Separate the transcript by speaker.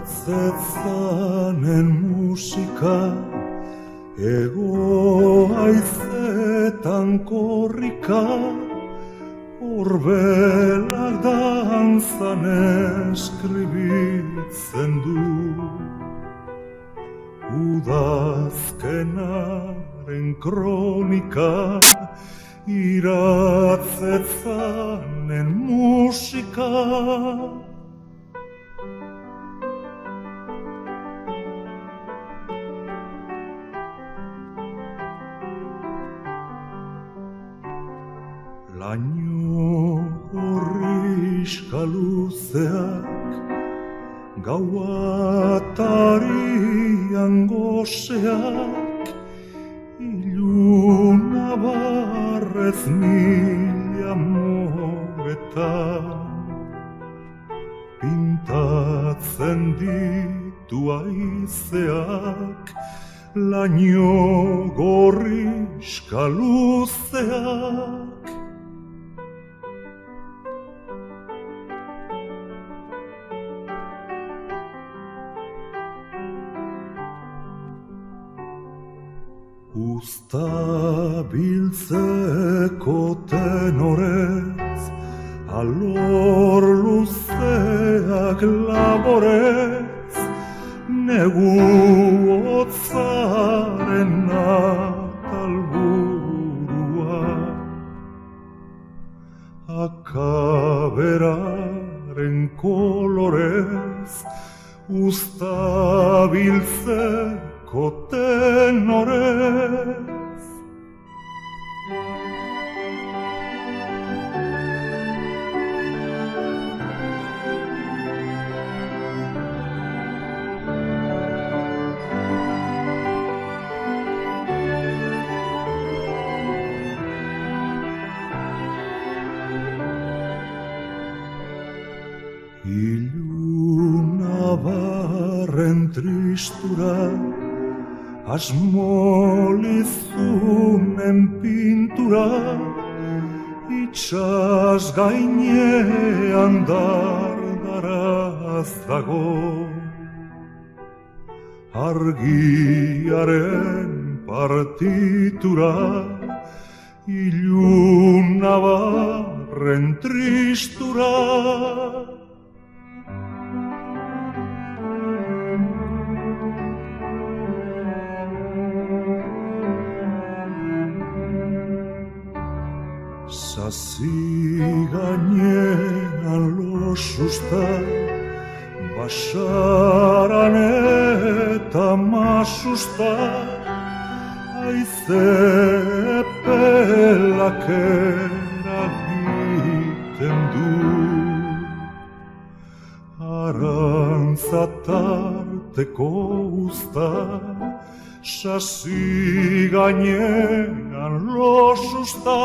Speaker 1: Iratzezanen musika ego haizetan korrika orbelak dantzan eskribitzen du udazkenaren kronika iratzezanen musika. Laino horrizka luzeak gauatarian goseak iluna barrez mila moretan pintatzen ditu haizeak laino gorrizka luzeak. Usta biltzeko tenorez, alor luzeak laborez, negu hotzaren atalburua, akaberaren kolorez, usta biltzeko tenorez. Iluna barren tristura asmolizunen pintura itxas gainean dardaraz dago argiaren partitura iluna barren tristura. Sasi gainean losusta, basaran eta masusta, haize epelak eragiten du. Arantzatarteko usta, sasi gainean losusta.